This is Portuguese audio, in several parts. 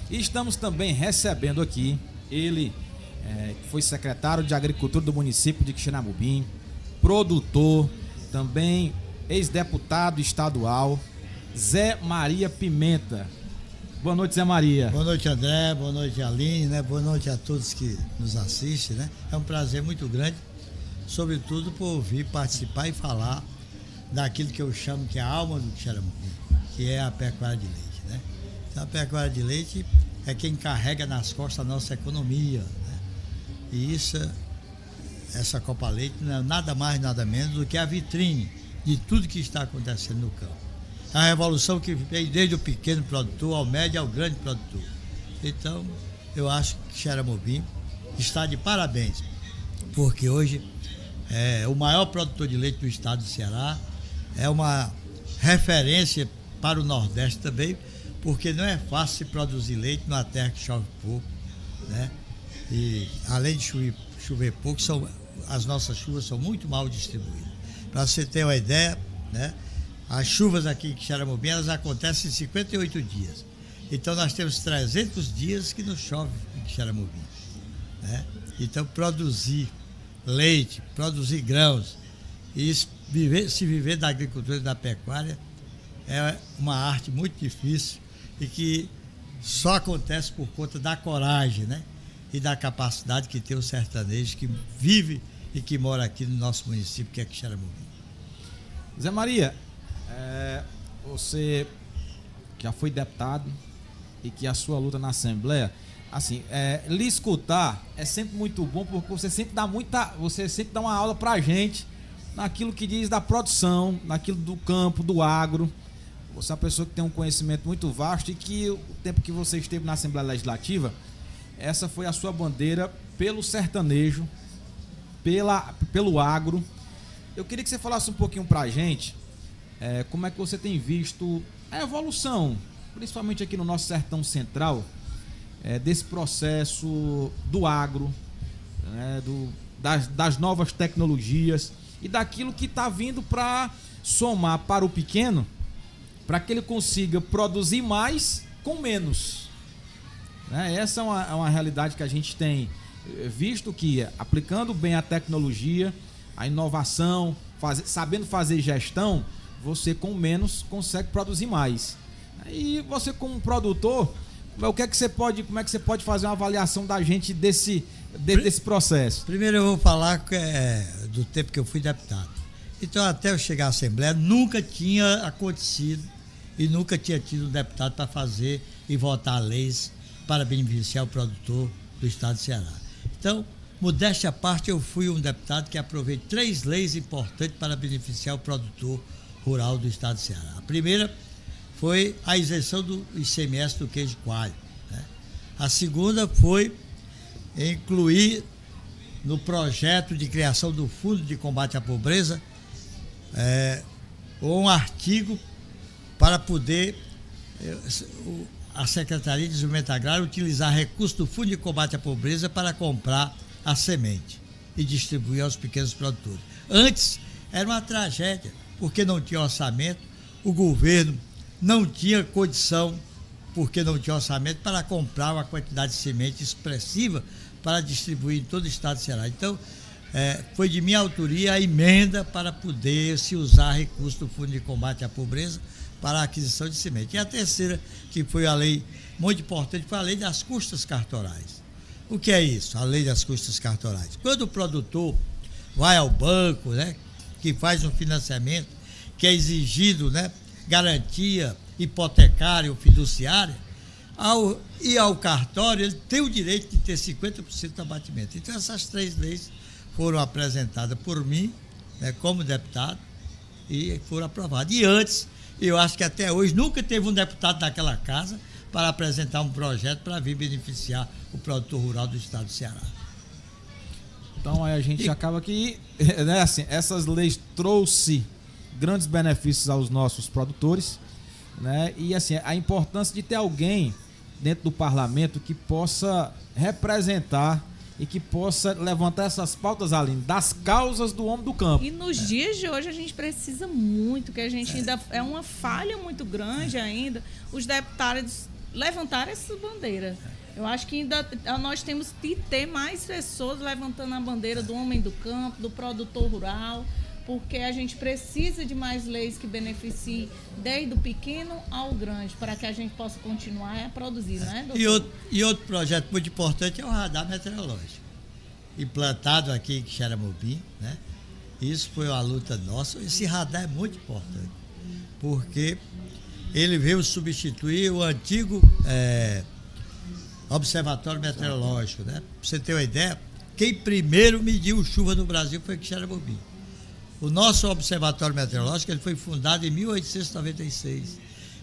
E estamos também recebendo aqui ele, que foi secretário de Agricultura do município de Quixeramobim, produtor, também ex-deputado estadual, Zé Maria Pimenta. Boa noite, Zé Maria. Boa noite, André. Boa noite, Aline, né? Boa noite a todos que nos assistem, né? É um prazer muito grande, sobretudo por vir participar e falar daquilo que eu chamo que é a alma do Quixeramobim, que é a pecuária de leite, né? Então, a pecuária de leite é quem carrega nas costas a nossa economia, né? E essa Copa Leite não é nada mais, nada menos do que a vitrine de tudo que está acontecendo no campo. É a revolução que vem desde o pequeno produtor ao médio ao grande produtor. Então, eu acho que Quixeramobim está de parabéns, porque hoje é o maior produtor de leite do estado do Ceará, é uma referência para o Nordeste também, porque não é fácil se produzir leite numa terra que chove pouco, né? E além de chover pouco, as nossas chuvas são muito mal distribuídas. Para você ter uma ideia, né? As chuvas aqui em Quixeramobim, elas acontecem em 58 dias. Então nós temos 300 dias que não chove em Quixeramobim, né? Então produzir leite, produzir grãos e se viver da agricultura e da pecuária é uma arte muito difícil e que só acontece por conta da coragem, né? E da capacidade que tem o sertanejo que vive e que mora aqui no nosso município, que é Quixeramobim. Zé Maria, você já foi deputado e que a sua luta na Assembleia, assim, lhe escutar é sempre muito bom, porque você sempre dá uma aula pra gente naquilo que diz da produção, naquilo do campo, do agro. Você é uma pessoa que tem um conhecimento muito vasto e que o tempo que você esteve na Assembleia Legislativa, essa foi a sua bandeira pelo sertanejo, pelo agro. Eu queria que você falasse um pouquinho pra gente como é que você tem visto a evolução, principalmente aqui no nosso sertão central, desse processo do agro, né, das novas tecnologias e daquilo que está vindo para somar para o pequeno, para que ele consiga produzir mais com menos, né? Essa é uma realidade que a gente tem visto, que aplicando bem a tecnologia, a inovação, sabendo fazer gestão, você com menos consegue produzir mais. E você como produtor, como é que você pode fazer uma avaliação da gente desse processo? Primeiro eu vou falar do tempo que eu fui deputado. Então até eu chegar à Assembleia nunca tinha acontecido e nunca tinha tido um deputado para fazer e votar leis para beneficiar o produtor do estado do Ceará. Então, modéstia à parte, eu fui um deputado que aprovei 3 leis importantes para beneficiar o produtor rural do estado do Ceará. A primeira foi a isenção do ICMS do queijo coalho, né? A segunda foi incluir no projeto de criação do Fundo de Combate à Pobreza um artigo para poder a Secretaria de Desenvolvimento Agrário utilizar recursos do Fundo de Combate à Pobreza para comprar a semente e distribuir aos pequenos produtores. Antes era uma tragédia, porque não tinha orçamento, o governo não tinha condição, porque não tinha orçamento, para comprar uma quantidade de semente expressiva para distribuir em todo o estado do Ceará. Então, foi de minha autoria a emenda para poder se usar recursos do Fundo de Combate à Pobreza para a aquisição de semente. E a terceira, que foi a lei muito importante, foi a lei das custas cartorais. O que é isso, a lei das custas cartorais? Quando o produtor vai ao banco, né, que faz um financiamento, que é exigido, né, garantia hipotecária ou fiduciária, ao ir ao cartório, ele tem o direito de ter 50% de abatimento. Então, essas 3 leis foram apresentadas por mim, né, como deputado, e foram aprovadas. E antes, eu acho que até hoje, nunca teve um deputado daquela casa para apresentar um projeto para vir beneficiar o produtor rural do estado do Ceará. Então, aí a gente acaba que, né, assim, essas leis trouxe grandes benefícios aos nossos produtores, né? E assim, a importância de ter alguém dentro do parlamento que possa representar e que possa levantar essas pautas, Aline, das causas do homem do campo. E nos dias de hoje a gente precisa muito, que a gente ainda é uma falha muito grande ainda, os deputados levantar essas bandeiras. Eu acho que ainda nós temos que ter mais pessoas levantando a bandeira do homem do campo, do produtor rural, porque a gente precisa de mais leis que beneficiem desde o pequeno ao grande, para que a gente possa continuar a produzir, né, doutor? E outro projeto muito importante é o radar meteorológico, implantado aqui em Xeramobim, né? Isso foi uma luta nossa. Esse radar é muito importante, porque ele veio substituir o antigo Observatório Meteorológico, né? Pra você ter uma ideia, quem primeiro mediu chuva no Brasil foi Xeramobim. O nosso Observatório Meteorológico ele foi fundado em 1896.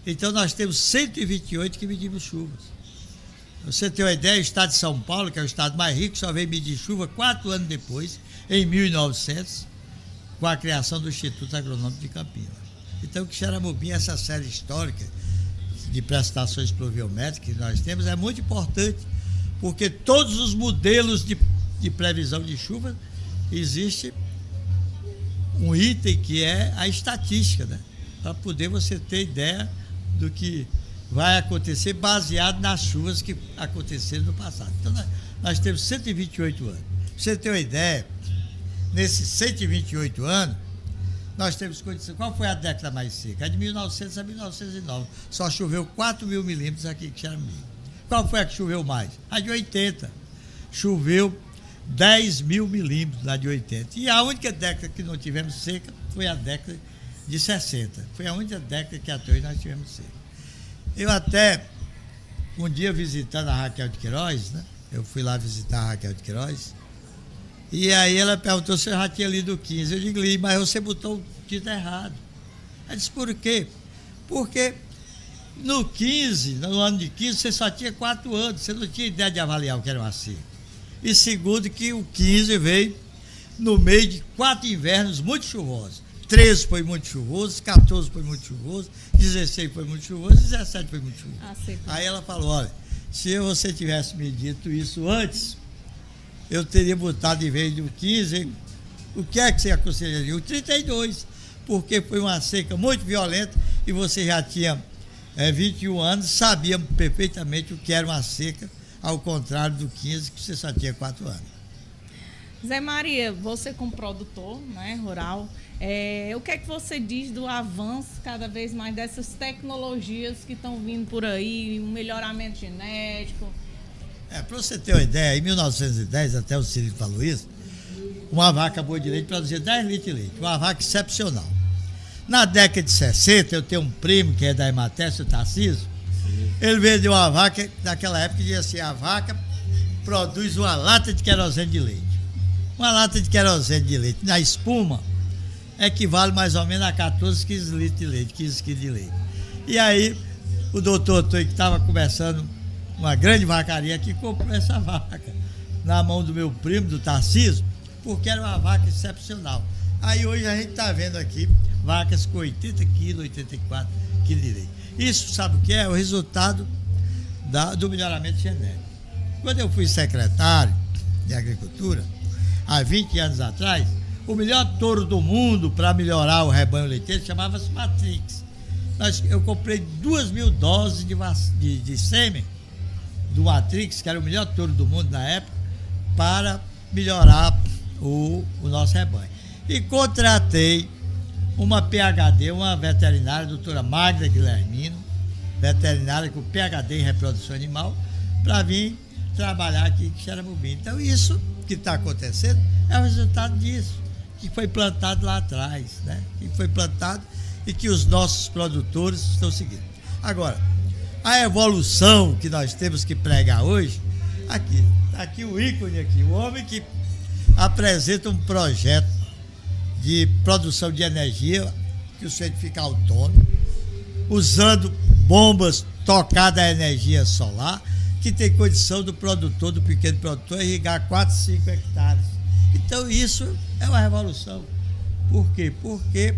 Então nós temos 128 que medimos chuvas. Pra você ter uma ideia, o estado de São Paulo, que é o estado mais rico, só veio medir chuva 4 anos depois, em 1900, com a criação do Instituto Agronômico de Campinas. Então, Xeramobim, essa série histórica de prestações pluviométricas que nós temos, é muito importante, porque todos os modelos de previsão de chuva, existe um item que é a estatística, né? Para poder você ter ideia do que vai acontecer baseado nas chuvas que aconteceram no passado. Então, nós temos 128 anos. Para você ter uma ideia, nesses 128 anos, nós temos condição. Qual foi a década mais seca? A de 1900 a 1909. Só choveu 4 mil milímetros aqui em Xeramobim. Qual foi a que choveu mais? A de 80. Choveu 10 mil milímetros na de 80. E a única década que não tivemos seca foi a década de 60. Foi a única década que até hoje nós tivemos seca. Eu até, um dia visitando a Raquel de Queiroz, né? Eu fui lá visitar a Raquel de Queiroz, e aí ela perguntou se eu já tinha lido o 15. Eu digo, li, mas você botou o título errado. Ela disse, por quê? Porque no 15, no ano de 15, você só tinha 4 anos, você não tinha ideia de avaliar o que era uma seca. E segundo, que o 15 veio no meio de 4 invernos muito chuvosos. 13 foi muito chuvoso, 14 foi muito chuvoso, 16 foi muito chuvoso, 17 foi muito chuvoso. Aí ela falou, olha, se você tivesse me dito isso antes, eu teria botado em vez do 15, o que é que você aconselharia? O 32, porque foi uma seca muito violenta e você já tinha 21 anos, sabia perfeitamente o que era uma seca, ao contrário do 15, que você só tinha 4 anos. Zé Maria, você como produtor, né, rural, o que é que você diz do avanço cada vez mais dessas tecnologias que estão vindo por aí, um melhoramento genético? Para você ter uma ideia, em 1910, até o Ciro falou isso, uma vaca boa de leite produzia 10 litros de leite, uma vaca excepcional. Na década de 60, eu tenho um primo que é da Emater, o Tarcísio, ele vendeu uma vaca, naquela época dizia assim, a vaca produz uma lata de querosene de leite. Uma lata de querosene de leite na espuma equivale mais ou menos a 14, 15 litros de leite, 15 quilos de leite. E aí, o doutor Toi, que estava começando uma grande vacaria aqui, comprou essa vaca na mão do meu primo, do Tarcísio, porque era uma vaca excepcional. Aí hoje a gente está vendo aqui vacas com 80 quilos, 84 quilos de leite. Isso, sabe o que é? O resultado do melhoramento genético. Quando eu fui secretário de Agricultura, há 20 anos atrás, o melhor touro do mundo para melhorar o rebanho leiteiro chamava-se Matrix. Eu comprei 2.000 doses de sêmen do Matrix, que era o melhor touro do mundo na época, para melhorar o nosso rebanho. E contratei uma PhD, uma veterinária, a doutora Magda Guilhermino, veterinária com PhD em reprodução animal, para vir trabalhar aqui em Xeramobim. Então, isso que está acontecendo é o resultado disso, que foi plantado lá atrás, né? Que foi plantado e que os nossos produtores estão seguindo. Agora, a evolução que nós temos que pregar hoje, aqui o ícone aqui, o homem que apresenta um projeto de produção de energia, que o sujeito fica autônomo, usando bombas tocadas a energia solar, que tem condição do produtor, do pequeno produtor, irrigar 4, 5 hectares. Então isso é uma revolução. Por quê? Porque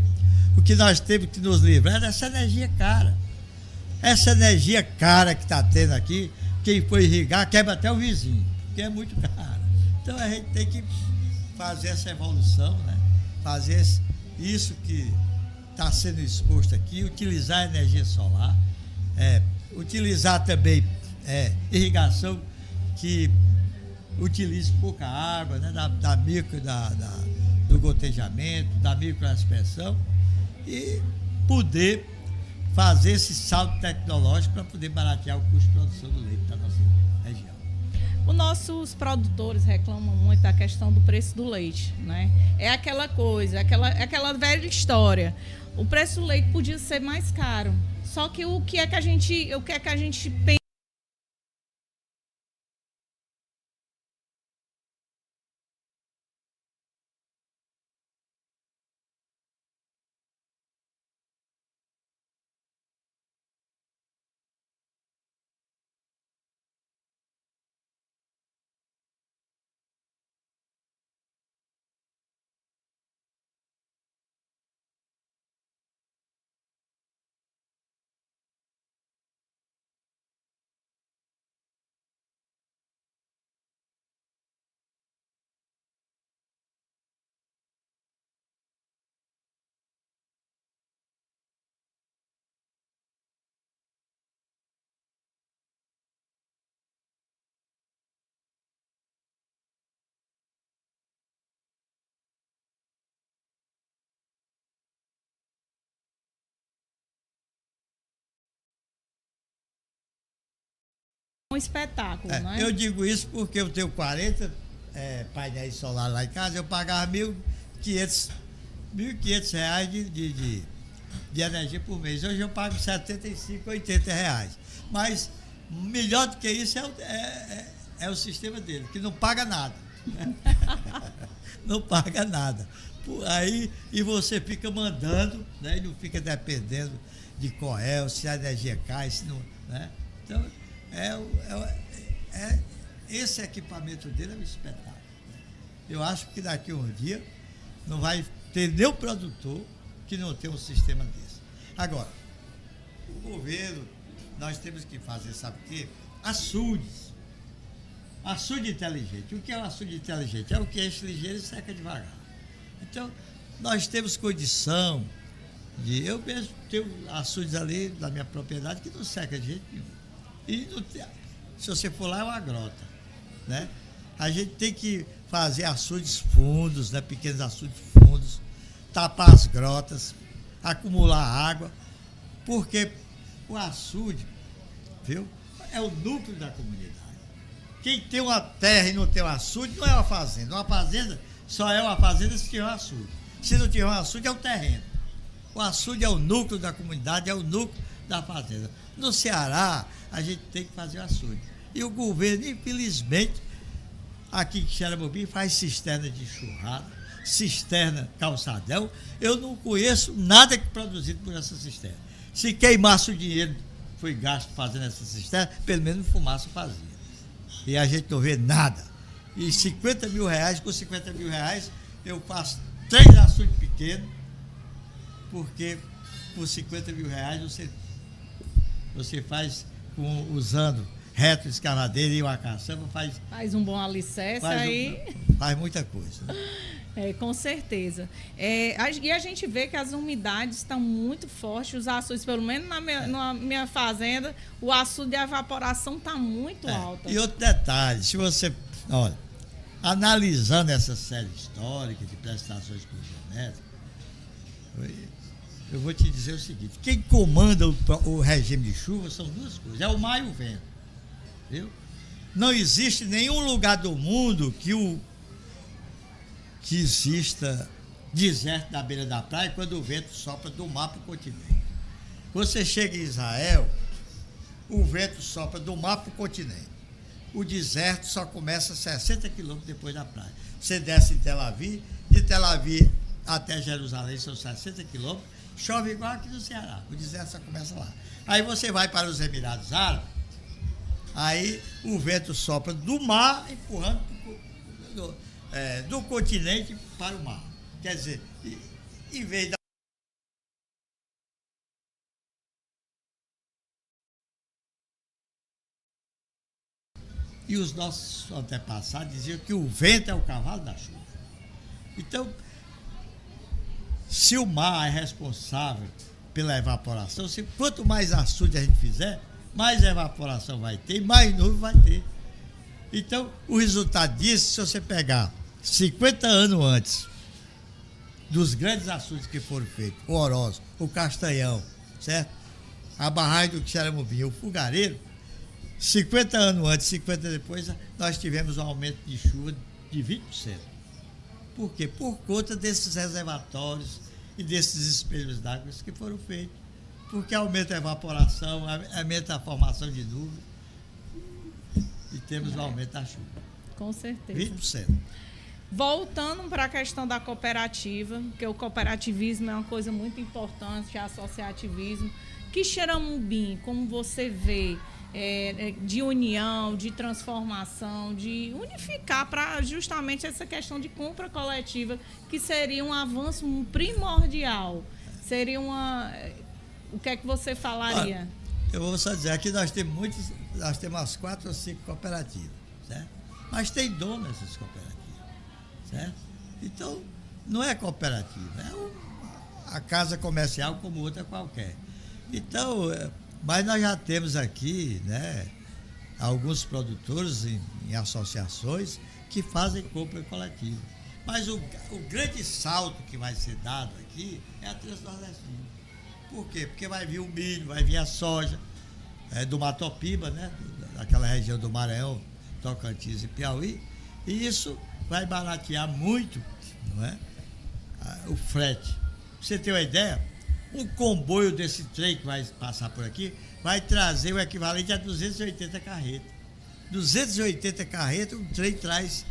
o que nós temos que nos livrar é dessa energia cara. Essa energia cara que está tendo aqui, quem for irrigar quebra até o vizinho, porque é muito cara. Então a gente tem que fazer essa evolução, né? Fazer isso que está sendo exposto aqui, utilizar a energia solar, utilizar também irrigação que utilize pouca água, né? Da micro, do gotejamento, da microaspersão, e poder fazer esse salto tecnológico para poder baratear o custo de produção do leite da nossa região. Os nossos produtores reclamam muito da questão do preço do leite, né? É aquela coisa, aquela velha história. O preço do leite podia ser mais caro. Só que o que é que a gente pensa? Um espetáculo, né? Eu digo isso porque eu tenho 40 painéis solares lá em casa, eu pagava R$1.500 de energia por mês. Hoje eu pago R$75, R$80. Mas melhor do que isso é o sistema dele, que não paga nada. Não paga nada. Aí, e você fica mandando, né? E não fica dependendo de Coel, se a energia cai, se não. Né? Então, esse equipamento dele é um espetáculo. Eu acho que daqui a um dia não vai ter nenhum produtor que não tenha um sistema desse. Agora, o governo, nós temos que fazer, sabe o quê? Açudes. Açude inteligente. O que é um açude inteligente? É o que enche ligeiro e seca devagar. Então, nós temos condição de... Eu mesmo tenho açudes ali na minha propriedade que não seca de jeito nenhum. E se você for lá, é uma grota, né? A gente tem que fazer açudes fundos, né? Pequenos açudes fundos, tapar as grotas, acumular água, porque o açude, viu? É o núcleo da comunidade. Quem tem uma terra e não tem um açude, não é uma fazenda. Uma fazenda só é uma fazenda se tiver um açude. Se não tiver um açude, é um terreno. O açude é o núcleo da comunidade, é o núcleo da fazenda. No Ceará, a gente tem que fazer o açude. E o governo, infelizmente, aqui em Xeramobim faz cisterna de enxurrada, cisterna calçadão. Eu não conheço nada que produzido por essa cisterna. Se queimasse o dinheiro que foi gasto fazendo essa cisterna, pelo menos fumaça fazia. E a gente não vê nada. E com 50 mil reais, eu faço 3 açudes pequenos, porque por 50 mil reais você faz usando retroescavadeira e uma caçamba, faz um bom alicerce aí. Faz muita coisa. Né? Com certeza. E a gente vê que as umidades estão muito fortes, os açudes, pelo menos na minha fazenda, o açude de evaporação está muito alto. E outro detalhe, se você, olha, analisando essa série histórica de prestações por genética, eu vou te dizer o seguinte: quem comanda o regime de chuva são duas coisas, é o mar e o vento. Viu? Não existe nenhum lugar do mundo que exista deserto na beira da praia quando o vento sopra do mar para o continente. Você chega em Israel, o vento sopra do mar para o continente. O deserto só começa a 60 quilômetros depois da praia. Você desce em Tel Aviv, de Tel Aviv até Jerusalém são 60 quilômetros, chove igual aqui no Ceará, o deserto só começa lá. Aí você vai para os Emirados Árabes, aí o vento sopra do mar, empurrando do continente para o mar. Quer dizer, em vez da... E os nossos antepassados diziam que o vento é o cavalo da chuva. Então, se o mar é responsável pela evaporação, quanto mais açude a gente fizer, mais evaporação vai ter, mais nuvem vai ter. Então, o resultado disso, se você pegar 50 anos antes dos grandes açudes que foram feitos, o Oroz, o Castanhão, certo? A barragem do Xeremovinho, o Fogareiro, 50 anos antes, 50 depois, nós tivemos um aumento de chuva de 20%. Por quê? Por conta desses reservatórios e desses espelhos d'água que foram feitos. Porque aumenta a evaporação, aumenta a formação de nuvem e temos o aumento da chuva. Com certeza. 20%. Voltando para a questão da cooperativa, que o cooperativismo é uma coisa muito importante, associativismo. Quixeramobim, como você vê, de união, de transformação, de unificar para justamente essa questão de compra coletiva, que seria um avanço primordial. Seria uma... O que é que você falaria? Olha, eu vou só dizer, aqui nós temos umas 4 ou 5 cooperativas, certo? Mas tem dono essas cooperativas, certo? Então, não é cooperativa, a casa comercial como outra qualquer. Então, mas nós já temos aqui, né, alguns produtores em associações que fazem compra coletiva. Mas o grande salto que vai ser dado aqui é a Transnordestina. Por quê? Porque vai vir o milho, vai vir a soja do Matopiba, né, daquela região do Maranhão, Tocantins e Piauí, e isso vai baratear muito, não é, o frete. Pra você ter uma ideia, um comboio desse trem que vai passar por aqui vai trazer o equivalente a 280 carretas. 280 carretas, um trem traz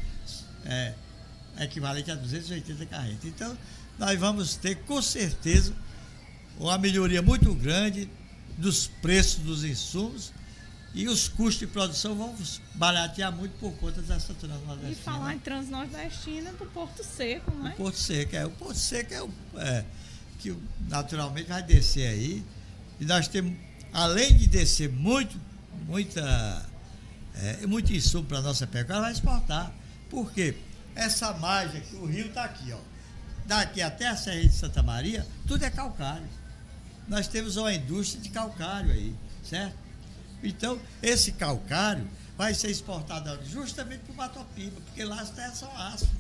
equivalente a 280 carretas. Então, nós vamos ter, com certeza, uma melhoria muito grande dos preços dos insumos e os custos de produção vão baratear muito por conta dessa Transnordestina. E falar em Transnordestina do Porto Seco, não é? O Porto Seco que naturalmente vai descer aí. E nós temos, além de descer muito insumo para a nossa pecuária, vai exportar. Por quê? Essa margem aqui, o rio está aqui, ó. Daqui até a Serra de Santa Maria, tudo é calcário. Nós temos uma indústria de calcário aí, certo? Então, esse calcário vai ser exportado justamente para o Matopiba, porque lá as terras são ácidas.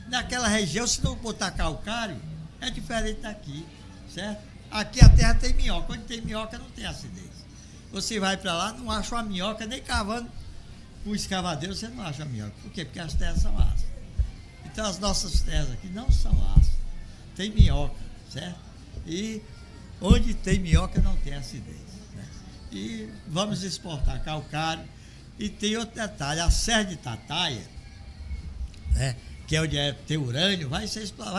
Naquela região, se não botar calcário, é diferente daqui, certo? Aqui a terra tem minhoca. Onde tem minhoca não tem acidez. Você vai para lá, não acha uma minhoca, nem cavando com o escavadeiro você não acha a minhoca. Por quê? Porque as terras são ácidas. Então as nossas terras aqui não são ácidas. Tem minhoca, certo? E onde tem minhoca não tem acidez. Né? E vamos exportar calcário. E tem outro detalhe, a Serra de Tataia, né, que é onde tem urânio, vai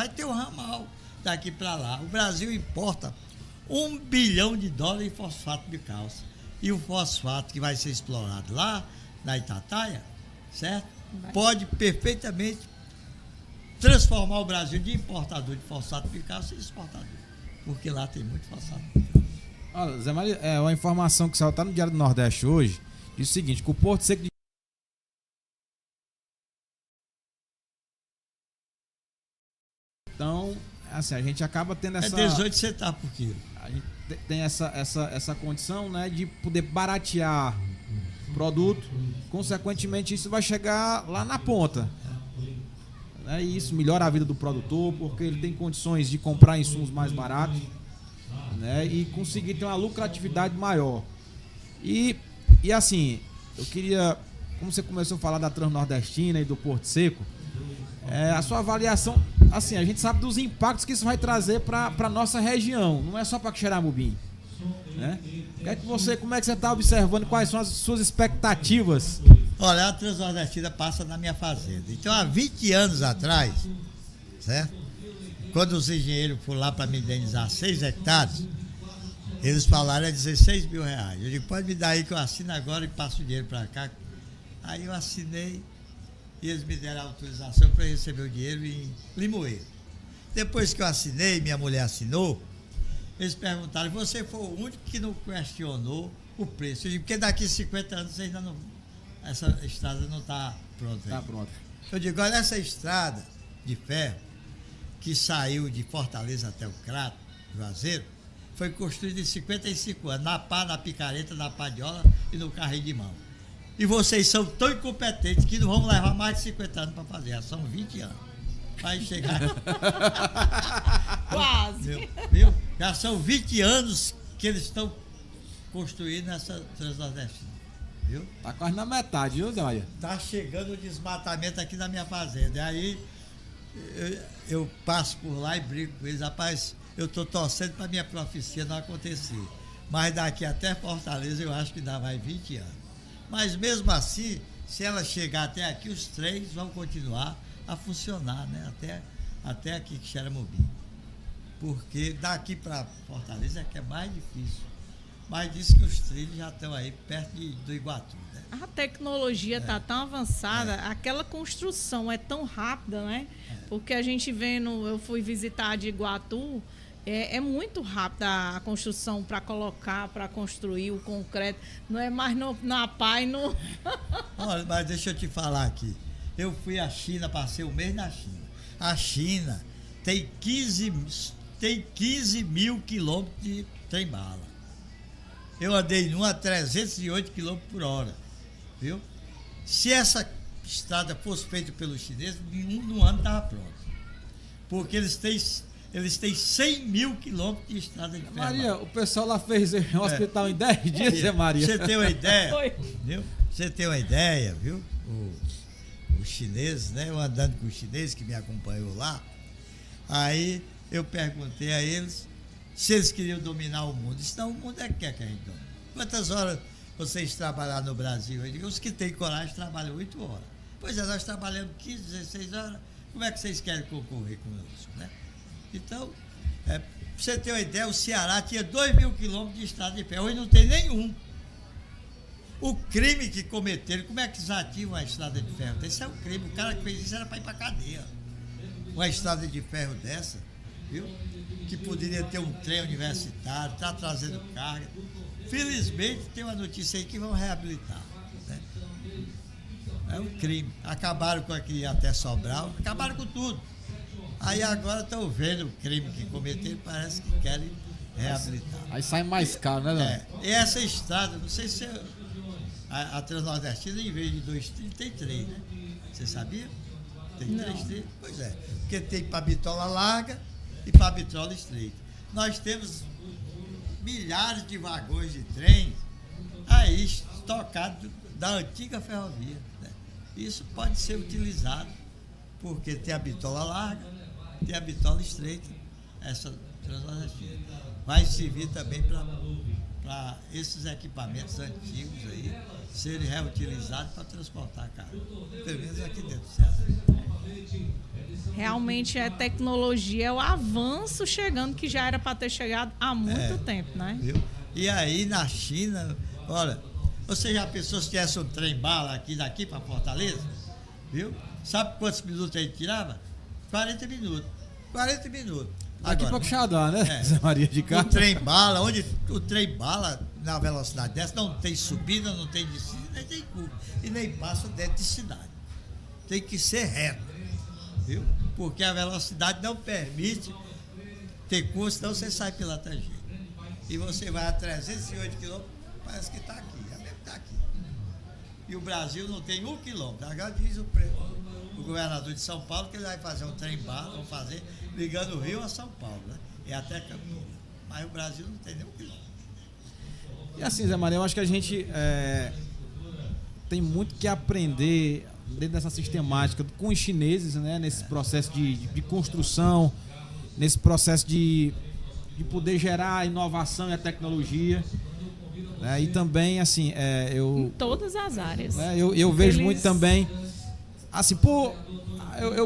ter um ramal daqui para lá. O Brasil importa $1 bilhão em fosfato de cálcio. E o fosfato que vai ser explorado lá na Itataia, certo? Pode perfeitamente transformar o Brasil de importador de fosfato de cálcio em exportador. Porque lá tem muito fosfato de cálcio. Olha, Zé Maria, uma informação que saiu tá no Diário do Nordeste hoje, diz o seguinte, que o Porto Seco de... Então, assim, a gente acaba tendo essa... 18 centavos por quilo. A gente tem essa condição, né, de poder baratear o produto. Consequentemente, isso vai chegar lá na ponta. Né, e isso melhora a vida do produtor, porque ele tem condições de comprar insumos mais baratos, né, e conseguir ter uma lucratividade maior. E assim, eu queria, como você começou a falar da Transnordestina e do Porto Seco, a sua avaliação, assim, a gente sabe dos impactos que isso vai trazer para a nossa região, não é só para Quixeramobim, né? Como é que você está observando, quais são as suas expectativas? Olha, a Transnordestina passa na minha fazenda. Então, há 20 anos atrás, certo? Quando os engenheiros foram lá para me indenizar 6 hectares, eles falaram R$16 mil. Eu digo, pode me dar aí que eu assino agora e passo o dinheiro para cá. Aí eu assinei e eles me deram a autorização para receber o dinheiro em Limoeiro. Depois que eu assinei, minha mulher assinou, eles perguntaram, você foi o único que não questionou o preço. Eu digo, porque daqui a 50 anos ainda não, essa estrada não está pronta. Está pronta. Eu digo, olha, essa estrada de ferro que saiu de Fortaleza até o Crato, Juazeiro, foi construído em 55 anos, na pá, na picareta, na padiola e no carrinho de mão. E vocês são tão incompetentes que não vão levar mais de 50 anos para fazer, já são 20 anos. Vai chegar. Quase. Viu? Já são 20 anos que eles estão construindo essa Transnordestina. Viu? Tá quase na metade, viu, Zé Maria? Tá chegando o desmatamento aqui na minha fazenda. E aí eu passo por lá e brigo com eles. Rapaz, eu tô torcendo para minha profecia não acontecer. Mas daqui até Fortaleza eu acho que ainda vai 20 anos. Mas mesmo assim, se ela chegar até aqui, os trens vão continuar a funcionar, né? Até aqui que Xeramobim. Porque daqui para Fortaleza é que é mais difícil. Mas diz que os trilhos já estão aí perto do Iguatu, né? A tecnologia está tão avançada, aquela construção é tão rápida, né? Porque a gente vendo, eu fui visitar a de Iguatu, é muito rápida a construção para colocar, para construir o concreto. Não é mais na pá e no... Olha, mas deixa eu te falar aqui. Eu fui à China, passei um mês na China. A China tem 15 mil quilômetros de trem-bala. Eu andei numa a 308 km por hora, viu? Se essa estrada fosse feita pelos chineses, num ano estava pronto. Porque eles têm 100 mil quilômetros de estrada de ferro. Maria, o pessoal lá fez um hospital em 10 dias, Zé Maria. Você tem uma ideia, Foi. viu? Você tem uma ideia, viu? Os chineses, né? Eu andando com os chineses que me acompanhou lá, aí eu perguntei a eles se eles queriam dominar o mundo. Senão o mundo é que quer que a gente domine. Quantas horas vocês trabalharam no Brasil? Eu digo, os que têm coragem trabalham 8 horas. Pois é, nós trabalhamos 15, 16 horas. Como é que vocês querem concorrer conosco, né? Então, pra você ter uma ideia, o Ceará tinha 2 mil quilômetros de estrada de ferro, hoje não tem nenhum. O crime que cometeram, como é que eles ativam a estrada de ferro? Esse é um crime, o cara que fez isso era para ir para cadeia. Uma estrada de ferro dessa, viu? Que poderia ter um trem universitário, está trazendo carga. Felizmente tem uma notícia aí que vão reabilitar, né? É um crime. Acabaram com aqui até Sobral, acabaram com tudo. Aí agora estão vendo o crime que cometeram, parece que querem reabilitar. Aí sai mais caro, né, Zé? E essa estrada, não sei se a Transnordestina, em vez de 2 trilhos, tem 3, né? Você sabia? Tem 3 trilhos? Pois é. Porque tem para bitola larga e para bitola estreita. Nós temos milhares de vagões de trem aí estocados da antiga ferrovia, né? Isso pode ser utilizado, porque tem a bitola larga, tem a bitola estreita, essa Transnordestina. Vai servir também para esses equipamentos antigos aí serem reutilizados para transportar carga. Pelo menos aqui dentro do Ceará. Realmente a tecnologia, é o avanço chegando, que já era para ter chegado há muito tempo, né? Viu? E aí na China, olha, você já pensou se tivesse um trem-bala aqui daqui para Fortaleza? Viu? Sabe quantos minutos a gente tirava? 40 minutos. 40 minutos. Aqui para Quixadá, né, Zé Maria de O Cá? trem-bala, onde o trem-bala, na velocidade dessa, não tem subida, não tem descida, nem tem curva. E nem passa dentro de cidade. Tem que ser reto, viu? Porque a velocidade não permite ter curva, senão você sai pela tangente. E você vai a 308 quilômetros, parece que está aqui, é mesmo que está aqui. E o Brasil não tem 1 quilômetro. Agora diz o governador de São Paulo que ele vai fazer um trem-bala, vão fazer ligando o Rio a São Paulo, né? E até Campinas. Mas o Brasil não tem nem 1 quilômetro. E assim, Zé Maria, eu acho que a gente tem muito que aprender dentro dessa sistemática com os chineses, né? Nesse processo de construção, nesse processo de poder gerar a inovação e a tecnologia. Né? E também, assim, Em todas as áreas. Eu vejo muito também, assim,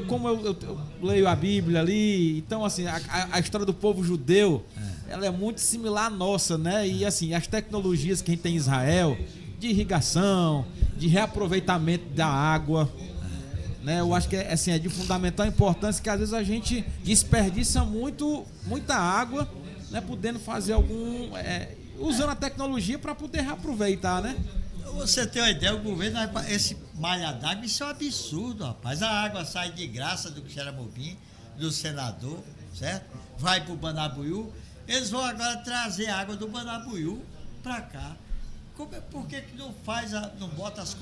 como eu leio a Bíblia ali, então, assim, a história do povo judeu, ela é muito similar à nossa, né? E, assim, as tecnologias que a gente tem em Israel, de irrigação, de reaproveitamento da água, né? Eu acho que é de fundamental importância, que às vezes a gente desperdiça muita água, né? Podendo fazer usando a tecnologia para poder reaproveitar, né? Você tem uma ideia, o governo, esse malha d'água, isso é um absurdo, rapaz. A água sai de graça do Xeramobim, do senador, certo? Vai para o Banabuiú Eles vão agora trazer água do Manabuiú para cá. Por que não faz, não bota as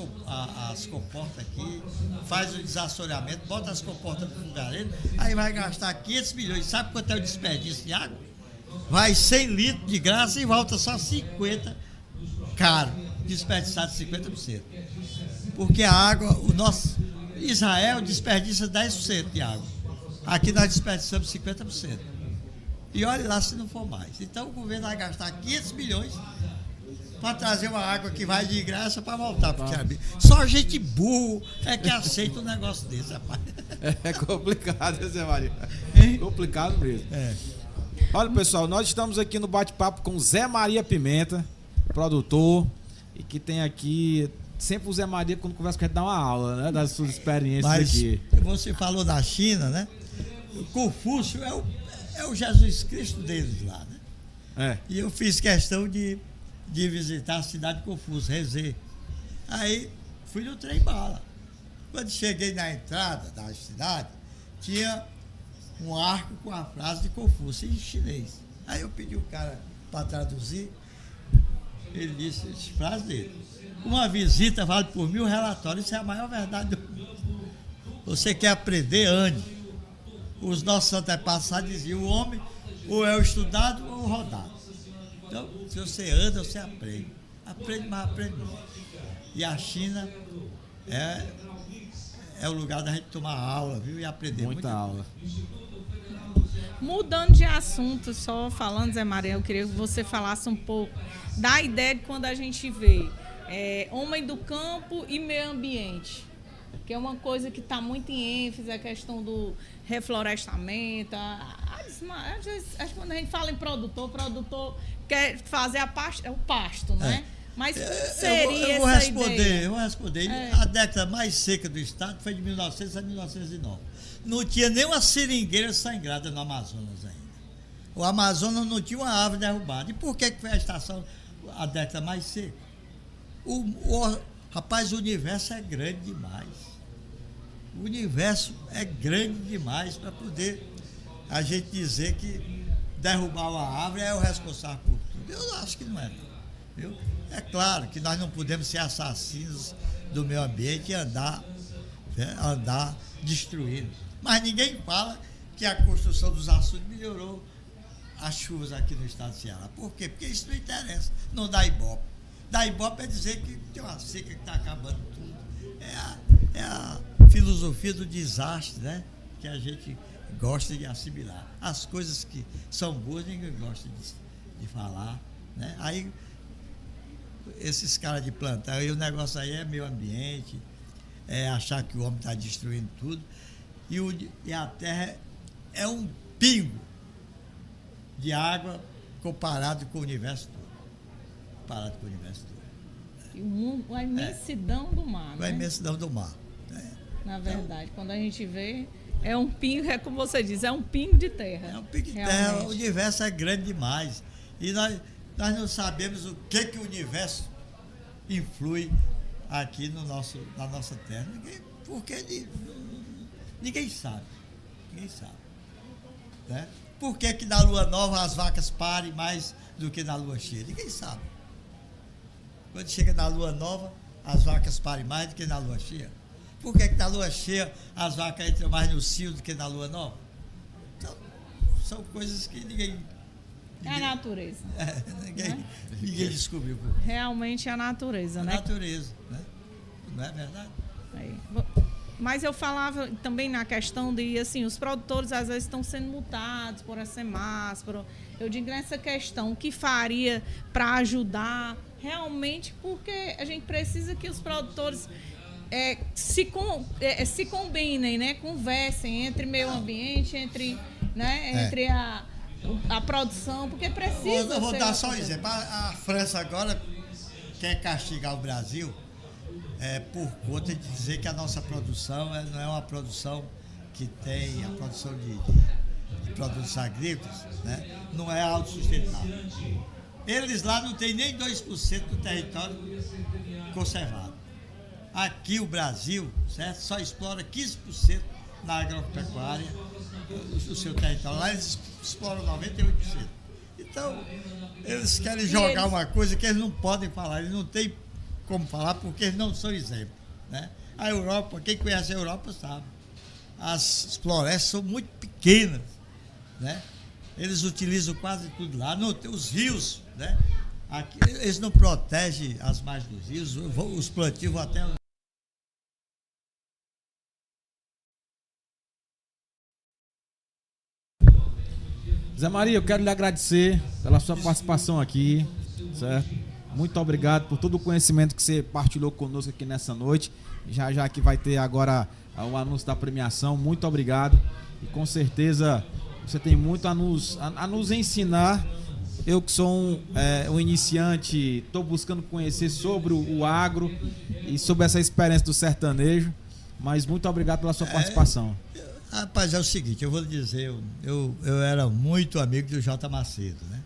comportas aqui, faz o desassoreamento, bota as comportas pro fogareiro, aí vai gastar 500 milhões. Sabe quanto é o desperdício de água? Vai 100 litros de graça e volta só 50 caro, desperdiçado 50%. Porque a água, o nosso Israel desperdiça 10% de água. Aqui nós desperdiçamos 50%. E olhe lá se não for mais. Então o governo vai gastar 500 milhões para trazer uma água que vai de graça para voltar para o Tiabi. Só gente burro é que aceita um negócio desse, rapaz. É complicado, Zé Maria. Complicado mesmo. É. Olha, pessoal, nós estamos aqui no bate-papo com Zé Maria Pimenta, produtor, e que tem aqui... Sempre o Zé Maria, quando conversa com a gente, dá uma aula, né? Das suas experiências. Mas aqui. Você falou da China, né? O Confúcio é o Jesus Cristo deles lá, né? É. E eu fiz questão de visitar a cidade de Confúcio, Rezê. Aí fui no trem-bala. Quando cheguei na entrada da cidade, tinha um arco com a frase de Confúcio em chinês. Aí eu pedi o cara para traduzir, ele disse as frases dele. Uma visita vale por 1000 relatórios, isso é a maior verdade do mundo. Você quer aprender, ande. Os nossos antepassados diziam, o homem ou é o estudado ou o rodado. Então, se você anda, você aprende. Aprende, mas aprende muito. E a China é o lugar da gente tomar aula, viu? E aprender muita aula. Mudando de assunto, só falando, Zé Maria, eu queria que você falasse um pouco da ideia de quando a gente vê homem do campo e meio ambiente, que é uma coisa que está muito em ênfase, a questão do reflorestamento. Às vezes, quando a gente fala em produtor quer fazer o pasto, né? Mas como seria essa ideia? Eu vou responder. A década mais seca do estado foi de 1900 a 1909. Não tinha nem uma seringueira sangrada no Amazonas ainda. O Amazonas não tinha uma árvore derrubada. E por que foi a década mais seca? Rapaz, o universo é grande demais. O universo é grande demais para poder a gente dizer que derrubar uma árvore é o responsável por tudo. Eu acho que não é, não. Viu? É claro que nós não podemos ser assassinos do meio ambiente e andar destruindo. Mas ninguém fala que a construção dos açudes melhorou as chuvas aqui no estado do Ceará. Por quê? Porque isso não interessa, não dá ibope. Dar ibope é dizer que tem uma seca que está acabando tudo. É a filosofia do desastre, né? Que a gente gosta de assimilar. As coisas que são boas ninguém gosta de falar, né? Aí esses caras de plantão, aí o negócio aí é meio ambiente, é achar que o homem está destruindo tudo, e a terra é um pingo de água comparado com o universo todo. Comparado com o universo todo. A imensidão do mar, né? A imensidão do mar. Na verdade, quando a gente vê, é um pingo, é como você diz, é um pingo de terra. É um pingo de terra, o universo é grande demais. E nós não sabemos o que o universo influi aqui na nossa terra. Ninguém sabe. Ninguém sabe. Né? Por que na lua nova as vacas parem mais do que na lua cheia? Ninguém sabe. Quando chega na lua nova, as vacas parem mais do que na lua cheia. Por que na lua cheia as vacas entram mais no cio do que na lua nova? Então, são coisas que ninguém é a natureza. Ninguém descobriu. Realmente é a natureza, né? A natureza, né? Não é verdade? Mas eu falava também na questão de, assim, os produtores às vezes estão sendo multados por semáforo. Eu digo nessa questão, o que faria para ajudar realmente, porque a gente precisa que os produtores se combinem, né? Conversem entre meio ambiente, entre a produção, porque precisa. Eu vou dar só um exemplo. A França agora quer castigar o Brasil por conta de dizer que a nossa produção não é uma produção que tem a produção de produtos agrícolas, né? Não é autossustentável. Eles lá não têm nem 2% do território conservado. Aqui o Brasil, certo? Só explora 15% na agropecuária o seu território. Lá eles exploram 98%. Então, eles querem jogar uma coisa que eles não podem falar, eles não têm como falar porque eles não são exemplo, né? A Europa, quem conhece a Europa sabe, as florestas são muito pequenas, né? Eles utilizam quase tudo lá, não, os rios, né? Aqui, eles não protegem as margens dos rios, os plantios vão até... Zé Maria, eu quero lhe agradecer pela sua participação aqui, certo? Muito obrigado por todo o conhecimento que você partilhou conosco aqui nessa noite. Já que vai ter agora o anúncio da premiação, muito obrigado. E com certeza você tem muito a nos ensinar. Eu que sou um iniciante, estou buscando conhecer sobre o agro e sobre essa experiência do sertanejo. Mas muito obrigado pela sua participação. Rapaz, é o seguinte, eu vou lhe dizer, eu era muito amigo do J. Macedo, né?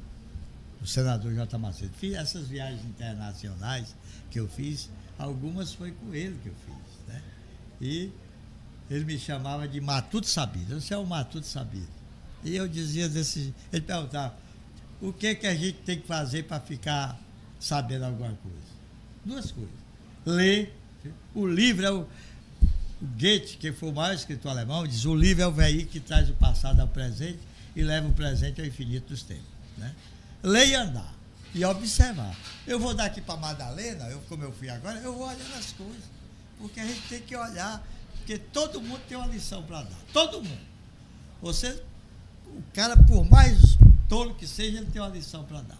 O senador J. Macedo. Fiz essas viagens internacionais que eu fiz, algumas foi com ele que eu fiz, né? E ele me chamava de Matuto Sabido. Você é o Matuto Sabido. E eu dizia ele perguntava, o que a gente tem que fazer para ficar sabendo alguma coisa? Duas coisas. Ler, o livro é o Goethe, que foi o maior escritor alemão, diz: o livro é o veículo que traz o passado ao presente e leva o presente ao infinito dos tempos, né? Ler e andar e observar. Eu vou daqui para Madalena, como eu fui agora, eu vou olhando as coisas, porque a gente tem que olhar, porque todo mundo tem uma lição para dar, todo mundo. O cara, por mais tolo que seja, ele tem uma lição para dar.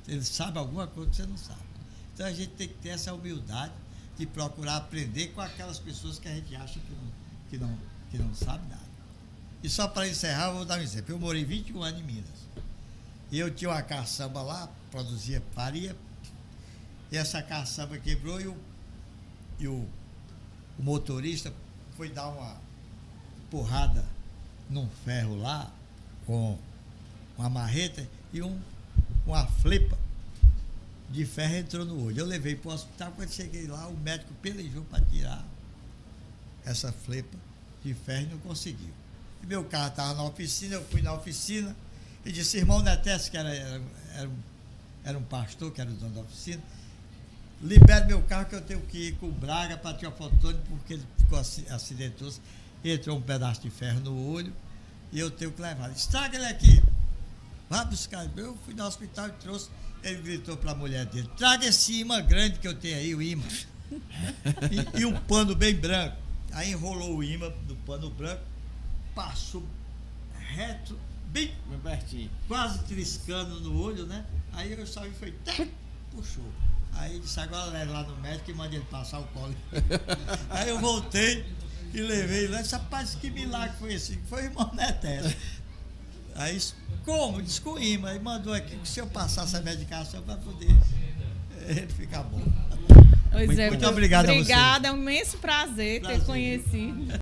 Ele sabe alguma coisa que você não sabe. Então a gente tem que ter essa humildade de procurar aprender com aquelas pessoas que a gente acha que não sabe nada. E só para encerrar, eu vou dar um exemplo. Eu morei 21 anos em Minas. E eu tinha uma caçamba lá, produzia farinha, e essa caçamba quebrou e o motorista foi dar uma porrada num ferro lá, com uma marreta, e uma flepa de ferro entrou no olho. Eu levei para o hospital, quando cheguei lá, o médico pelejou para tirar essa flepa de ferro e não conseguiu. E meu carro estava na oficina, eu fui na oficina e disse: irmão Netes, que era um pastor, que era o dono da oficina, libere meu carro que eu tenho que ir com o Braga para Teofotone, porque ele ficou acidentoso, entrou um pedaço de ferro no olho e eu tenho que levar. Estraga ele aqui, vá buscar. Eu fui no hospital e trouxe. Ele gritou para a mulher dele: traga esse imã grande que eu tenho aí, o imã. E um pano bem branco. Aí enrolou o imã do pano branco, passou reto, bem pertinho, quase triscando no olho, né? Aí eu só fui, puxou. Aí disse: agora leva lá no médico e manda ele passar o colo. Aí eu voltei e levei lá. Disse: rapaz, que milagre foi esse? Foi o irmão Netes. Aí, como? Diz com imã. Aí mandou aqui que se eu passasse a medicação para poder ele ficar bom. Pois Muito obrigado a você. Obrigada, é um imenso prazer ter conhecido.